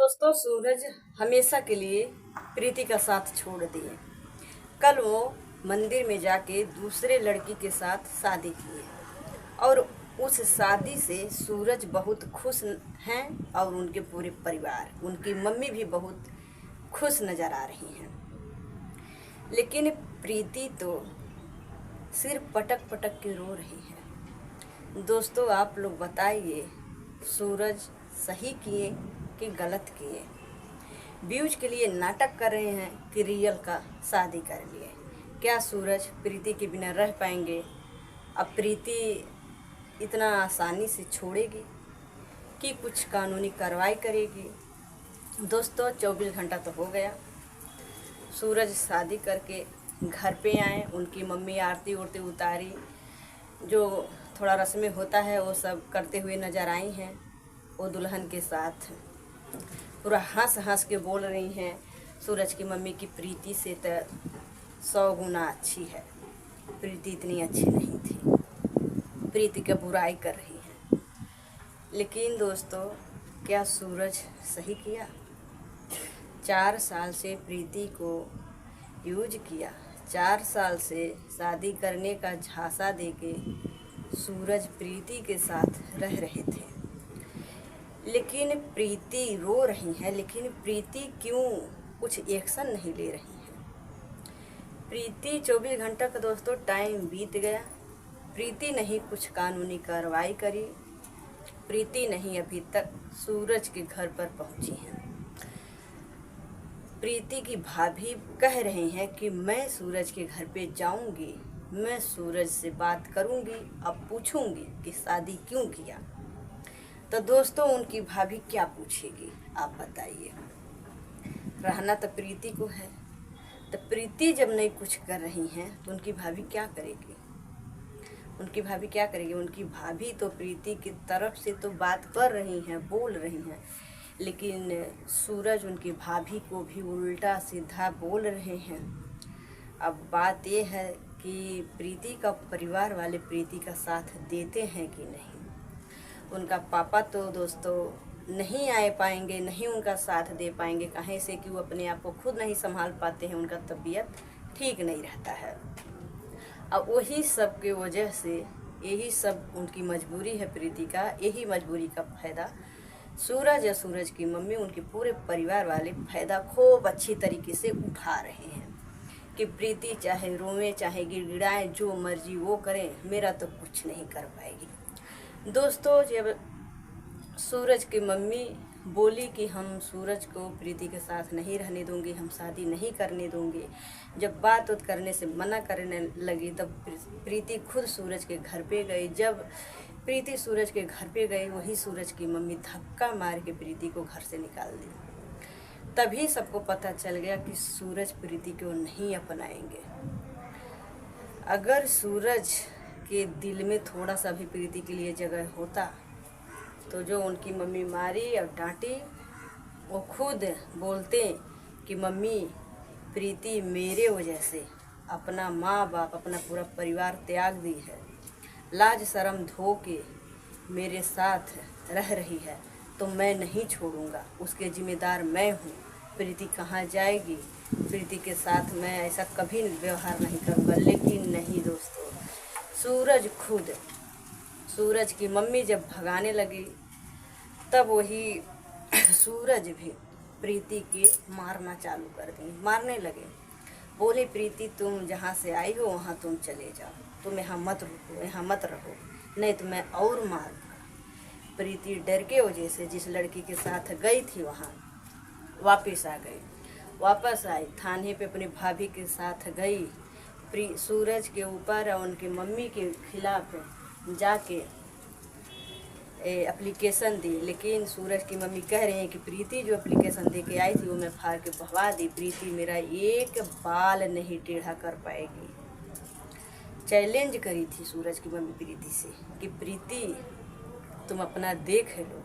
दोस्तों, सूरज हमेशा के लिए प्रीति का साथ छोड़ दिए। कल वो मंदिर में जाके दूसरे लड़की के साथ शादी किए और उस शादी से सूरज बहुत खुश हैं और उनके पूरे परिवार, उनकी मम्मी भी बहुत खुश नज़र आ रही हैं। लेकिन प्रीति तो सिर्फ पटक पटक के रो रही है। दोस्तों, आप लोग बताइए, सूरज सही किए कि गलत किए? व्यूज के लिए नाटक कर रहे हैं कि रियल का शादी कर लिए? क्या सूरज प्रीति के बिना रह पाएंगे? अब प्रीति इतना आसानी से छोड़ेगी कि कुछ कानूनी कार्रवाई करेगी? दोस्तों, 24 घंटा तो हो गया, सूरज शादी करके घर पे आए। उनकी मम्मी आरती उरती उतारी, जो थोड़ा रस्में होता है वो सब करते हुए नज़र आई हैं। वो दुल्हन के साथ पूरा हंस हंस के बोल रही हैं सूरज की मम्मी की प्रीति से तो 100 गुना अच्छी है, प्रीति इतनी अच्छी नहीं थी, प्रीति का बुराई कर रही हैं। लेकिन दोस्तों, क्या सूरज सही किया? 4 साल से प्रीति को यूज किया, 4 साल से शादी करने का झांसा देके सूरज प्रीति के साथ रह रहे थे। लेकिन प्रीति रो रही है, लेकिन प्रीति क्यों कुछ एक्शन नहीं ले रही है? प्रीति 24 घंटा का दोस्तों टाइम बीत गया, प्रीति नहीं कुछ कानूनी कार्रवाई करी, प्रीति नहीं अभी तक सूरज के घर पर पहुंची है। प्रीति की भाभी कह रही हैं कि मैं सूरज के घर पे जाऊंगी, मैं सूरज से बात करूंगी, अब पूछूंगी कि शादी क्यों किया। तो दोस्तों, उनकी भाभी क्या पूछेगी आप बताइए? रहना तो प्रीति को है, तो प्रीति जब नहीं कुछ कर रही हैं तो उनकी भाभी क्या करेगी? उनकी भाभी क्या करेगी? उनकी भाभी तो प्रीति की तरफ से तो बात कर रही हैं, बोल रही हैं, लेकिन सूरज उनकी भाभी को भी उल्टा सीधा बोल रहे हैं। अब बात ये है कि प्रीति का परिवार वाले प्रीति का साथ देते हैं कि नहीं। उनका पापा तो दोस्तों नहीं आ पाएंगे, नहीं उनका साथ दे पाएंगे, कहीं से कि वो अपने आप को खुद नहीं संभाल पाते हैं, उनका तबीयत ठीक नहीं रहता है। अब वही सब के वजह से यही सब उनकी मजबूरी है प्रीति का, यही मजबूरी का फ़ायदा सूरज या सूरज की मम्मी, उनके पूरे परिवार वाले फ़ायदा खूब अच्छी तरीके से उठा रहे हैं कि प्रीति चाहे रोए चाहे गिड़गिड़ाए, जो मर्जी वो करें, मेरा तो कुछ नहीं कर पाएगी। दोस्तों, जब सूरज की मम्मी बोली कि हम सूरज को प्रीति के साथ नहीं रहने दूंगी, हम शादी नहीं करने दूंगी, जब बात करने से मना करने लगी तब प्रीति खुद सूरज के घर पे गई। जब प्रीति सूरज के घर पे गई, वही सूरज की मम्मी धक्का मार के प्रीति को घर से निकाल दी। तभी सबको पता चल गया कि सूरज प्रीति को नहीं अपनाएंगे। अगर सूरज के दिल में थोड़ा सा भी प्रीति के लिए जगह होता तो जो उनकी मम्मी मारी और डांटी, वो खुद बोलते कि मम्मी, प्रीति मेरे वजह से अपना माँ बाप, अपना पूरा परिवार त्याग दी है, लाज शर्म धो के मेरे साथ रह रही है, तो मैं नहीं छोड़ूंगा, उसके जिम्मेदार मैं हूँ। प्रीति कहाँ जाएगी, प्रीति के साथ मैं ऐसा कभी व्यवहार नहीं करूँगा। लेकिन नहीं दोस्तों, सूरज खुद, सूरज की मम्मी जब भगाने लगी तब वही सूरज भी प्रीति के मारना चालू कर दी, मारने लगे। बोले, प्रीति तुम जहाँ से आई हो वहाँ तुम चले जाओ, तुम यहाँ मत रुको, यहाँ मत रहो, नहीं तो मैं और मारूंगा। प्रीति डर के वजह से जिस लड़की के साथ गई थी वहाँ वापस आ गई, वापस आई, थाने पे अपनी भाभी के साथ गई, सूरज के ऊपर और उनकी मम्मी के खिलाफ जाके एप्लीकेशन दी। लेकिन सूरज की मम्मी कह रही हैं कि प्रीति जो एप्लीकेशन दे के आई थी वो मैं फाड़ के बहवा दी, प्रीति मेरा एक बाल नहीं टेढ़ा कर पाएगी। चैलेंज करी थी सूरज की मम्मी प्रीति से कि प्रीति तुम अपना देख लो,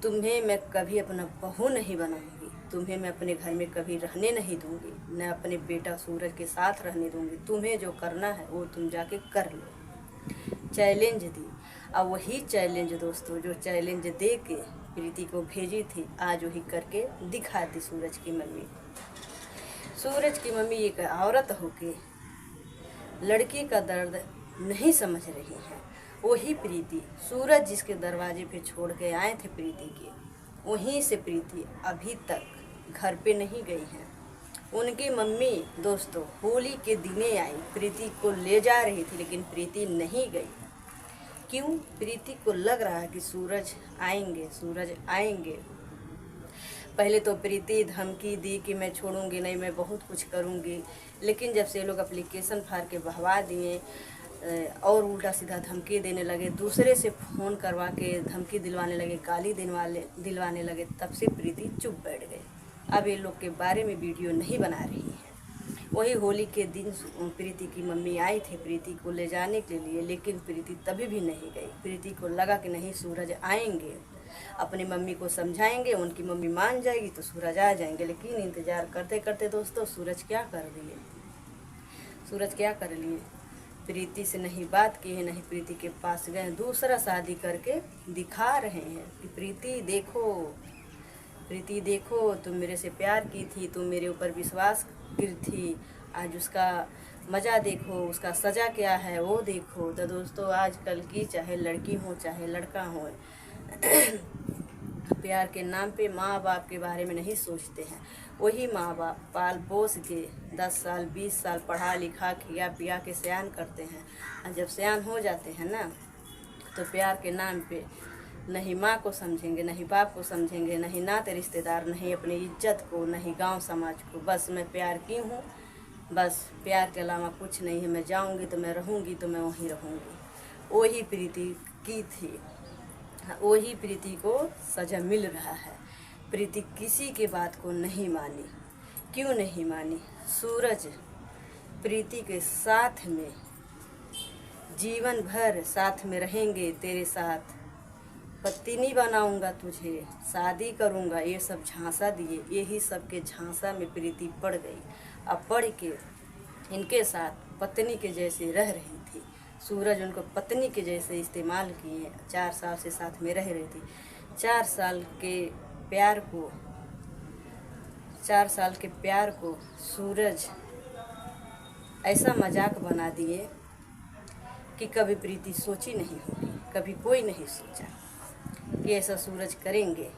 तुम्हें मैं कभी अपना बहू नहीं बनाऊंगी, तुम्हें मैं अपने घर में कभी रहने नहीं दूंगी, न अपने बेटा सूरज के साथ रहने दूंगी, तुम्हें जो करना है वो तुम जाके कर लो। चैलेंज दी। अब वही चैलेंज दोस्तों, जो चैलेंज दे के प्रीति को भेजी थी, आज वही करके दिखा दी सूरज की मम्मी। सूरज की मम्मी एक औरत होके लड़की का दर्द नहीं समझ रही है। वही प्रीति, सूरज जिसके दरवाजे पे छोड़ के आए थे प्रीति के, वहीं से प्रीति अभी तक घर पे नहीं गई है। उनकी मम्मी दोस्तों होली के दिने आई, प्रीति को ले जा रही थी, लेकिन प्रीति नहीं गई। क्यों? प्रीति को लग रहा है कि सूरज आएंगे, सूरज आएंगे। पहले तो प्रीति धमकी दी कि मैं छोड़ूंगी नहीं, मैं बहुत कुछ करूंगी, लेकिन जब से ये लोग एप्लीकेशन फाड़ के बहवा दिए और उल्टा सीधा धमकी देने लगे, दूसरे से फ़ोन करवा के धमकी दिलवाने लगे, गाली दिलवाने लगे, तब से प्रीति चुप बैठ गई। अब ये लोग के बारे में वीडियो नहीं बना रही है। वही होली के दिन प्रीति की मम्मी आई थी प्रीति को ले जाने के लिए, लेकिन प्रीति तभी भी नहीं गई। प्रीति को लगा कि नहीं, सूरज आएंगे, अपनी मम्मी को समझाएंगे, उनकी मम्मी मान जाएगी तो सूरज आ जाएंगे। लेकिन इंतज़ार करते करते दोस्तों सूरज क्या कर लिए, सूरज क्या कर लिए, प्रीति से नहीं बात की है, नहीं प्रीति के पास गए, दूसरा शादी करके दिखा रहे हैं कि प्रीति देखो, प्रीति देखो, तुम मेरे से प्यार की थी, तुम मेरे ऊपर विश्वास की थी, आज उसका मज़ा देखो, उसका सज़ा क्या है वो देखो। तो दोस्तों आजकल की चाहे लड़की हो चाहे लड़का हो प्यार के नाम पे माँ बाप के बारे में नहीं सोचते हैं। वही माँ बाप पाल पोस के 10 साल 20 साल पढ़ा लिखा खिया पिया के सयान करते हैं, और जब सयान हो जाते हैं ना तो प्यार के नाम पे नहीं माँ को समझेंगे, नहीं बाप को समझेंगे, नहीं नाते रिश्तेदार, नहीं अपनी इज्जत को, नहीं गांव समाज को। बस मैं प्यार की हूँ, बस प्यार के अलावा कुछ नहीं है, मैं जाऊँगी तो मैं रहूँगी तो मैं वहीं रहूँगी। वही प्रीति की थी, वही प्रीति को सज़ा मिल रहा है। प्रीति किसी के बात को नहीं मानी। क्यों नहीं मानी? सूरज प्रीति के साथ में जीवन भर साथ में रहेंगे, तेरे साथ पत्नी बनाऊंगा, तुझे शादी करूंगा, ये सब झांसा दिए। यही सब के झांसा में प्रीति पड़ गई। अब पढ़ के इनके साथ पत्नी के जैसे रह रही थी। सूरज उनको पत्नी के जैसे इस्तेमाल किए। 4 साल से साथ में रह रही थी। 4 साल के प्यार को सूरज ऐसा मजाक बना दिए कि कभी प्रीति सोची नहीं होगी, कभी कोई नहीं सोचा कि ऐसा सूरज करेंगे।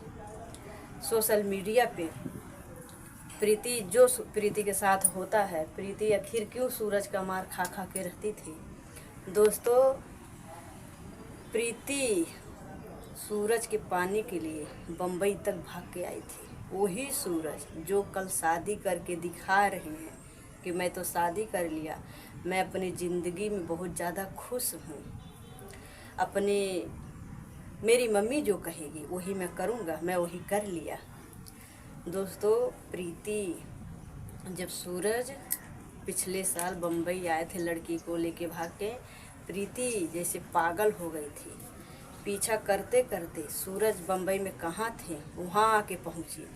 सोशल मीडिया पे प्रीति के साथ होता है, प्रीति आखिर क्यों सूरज का मार खा खा के रहती थी। दोस्तों प्रीति सूरज के पाने के लिए बम्बई तक भाग के आई थी। वही सूरज जो कल शादी करके दिखा रहे हैं कि मैं तो शादी कर लिया, मैं अपनी ज़िंदगी में बहुत ज़्यादा खुश हूँ, मेरी मम्मी जो कहेगी वही मैं करूँगा, मैं वही कर लिया। दोस्तों प्रीति, जब सूरज पिछले साल बम्बई आए थे लड़की को लेके भाग के, प्रीति जैसे पागल हो गई थी। पीछा करते करते सूरज बम्बई में कहाँ थे वहाँ आके पहुँची,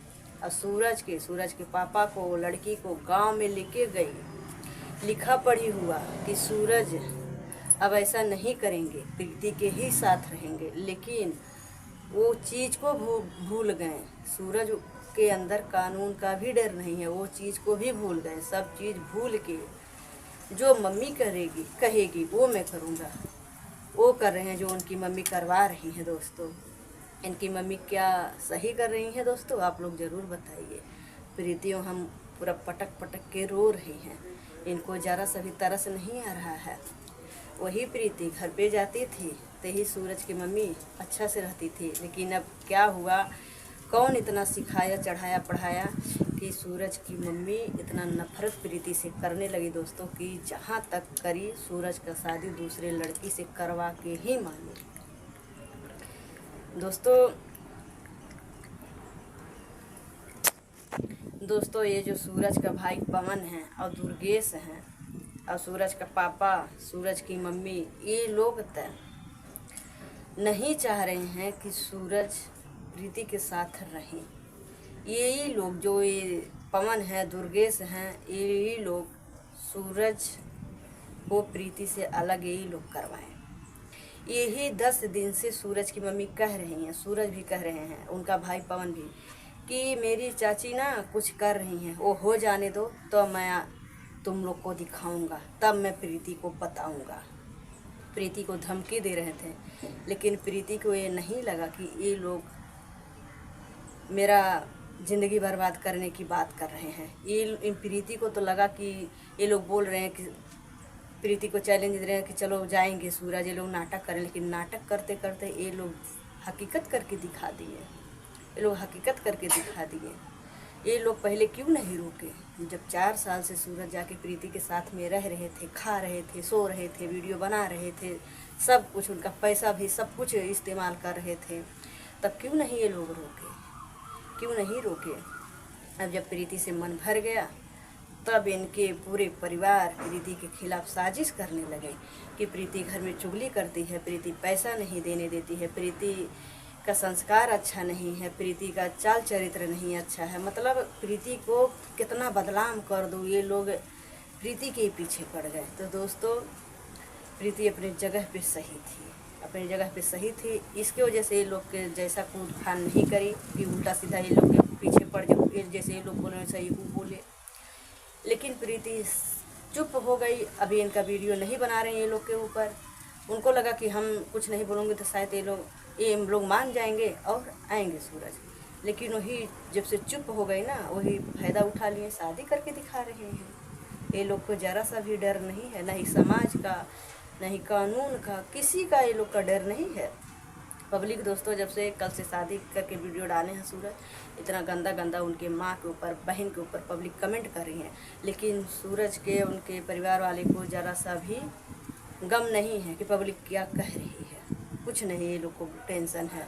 और सूरज के पापा को, लड़की को गांव में लेके गई। लिखा पढ़ी हुआ कि सूरज अब ऐसा नहीं करेंगे, प्रीति के ही साथ रहेंगे। लेकिन वो चीज़ को भूल गए। सूरज के अंदर कानून का भी डर नहीं है, वो चीज़ को भी भूल गए। सब चीज़ भूल के जो मम्मी कहेगी वो मैं करूँगा, वो कर रहे हैं जो उनकी मम्मी करवा रही हैं। दोस्तों इनकी मम्मी क्या सही कर रही हैं दोस्तों? आप लोग ज़रूर बताइए। प्रीतियों हम पूरा पटक पटक के रो रही हैं, इनको ज़रा सा भी तरस नहीं आ रहा है। वही प्रीति घर पे जाती थी तो ही सूरज की मम्मी अच्छा से रहती थी। लेकिन अब क्या हुआ, कौन इतना सिखाया चढ़ाया पढ़ाया कि सूरज की मम्मी इतना नफरत प्रीति से करने लगी दोस्तों, कि जहाँ तक करी सूरज का शादी दूसरे लड़की से करवा के ही मानी। दोस्तों ये जो सूरज का भाई पवन है और दुर्गेश हैं और सूरज का पापा, सूरज की मम्मी, ये लोग तय नहीं चाह रहे हैं कि सूरज प्रीति के साथ रहें। यही लोग जो ये पवन है, दुर्गेश हैं, यही लोग सूरज को प्रीति से अलग यही लोग करवाएं। यही 10 दिन से सूरज की मम्मी कह रही हैं, सूरज भी कह रहे हैं, उनका भाई पवन भी, कि मेरी चाची ना कुछ कर रही हैं, वो हो जाने दो तो मैं तुम लोग को दिखाऊंगा, तब मैं प्रीति को बताऊंगा। प्रीति को धमकी दे रहे थे, लेकिन प्रीति को ये नहीं लगा कि ये लोग मेरा ज़िंदगी बर्बाद करने की बात कर रहे हैं। ये प्रीति को तो लगा कि ये लोग बोल रहे हैं कि प्रीति को चैलेंज दे रहे हैं कि चलो जाएंगे सूरज, ये लोग नाटक करें, लेकिन नाटक करते करते ये लोग हकीकत करके दिखा दिए। ये लोग हकीकत करके दिखा दिए। ये लोग पहले क्यों नहीं रुके? जब 4 साल से सूरज जाके प्रीति के साथ में रह रहे थे, खा रहे थे, सो रहे थे, वीडियो बना रहे थे, सब कुछ, उनका पैसा भी सब कुछ इस्तेमाल कर रहे थे, तब क्यों नहीं ये लोग रोके? क्यों नहीं रोके? अब जब प्रीति से मन भर गया, तब इनके पूरे परिवार प्रीति के खिलाफ साजिश करने लगे कि प्रीति घर में चुगली करती है, प्रीति पैसा नहीं देने देती है, प्रीति का संस्कार अच्छा नहीं है, प्रीति का चाल चरित्र नहीं अच्छा है। मतलब प्रीति को कितना बदनाम कर दो, ये लोग प्रीति के पीछे पड़ गए। तो दोस्तों, प्रीति अपनी जगह पे सही थी, अपनी जगह पे सही थी। इसके वजह से ये लोग के जैसा कूद फान नहीं करी कि उल्टा सीधा ये लोग के पीछे पड़ जाओ, जैसे ये लोग बोले वैसा ये बोले। लेकिन प्रीति चुप हो गई। अभी इनका वीडियो नहीं बना रहे हैं ये लोग के ऊपर। उनको लगा कि हम कुछ नहीं बोलेंगे तो शायद ये लोग मान जाएंगे और आएंगे सूरज। लेकिन वही जब से चुप हो गई ना, वही फ़ायदा उठा लिए, शादी करके दिखा रहे हैं। ये लोग को ज़रा सा भी डर नहीं है, ना ही समाज का, ना ही कानून का, किसी का ये लोग का डर नहीं है। पब्लिक दोस्तों, जब से कल से शादी करके वीडियो डाले हैं सूरज, इतना गंदा गंदा उनके माँ के ऊपर, बहन के ऊपर पब्लिक कमेंट कर रही है, लेकिन सूरज के, उनके परिवार वाले को ज़रा सा भी गम नहीं है कि पब्लिक क्या कह रही है। कुछ नहीं, ये लोग को टेंशन है।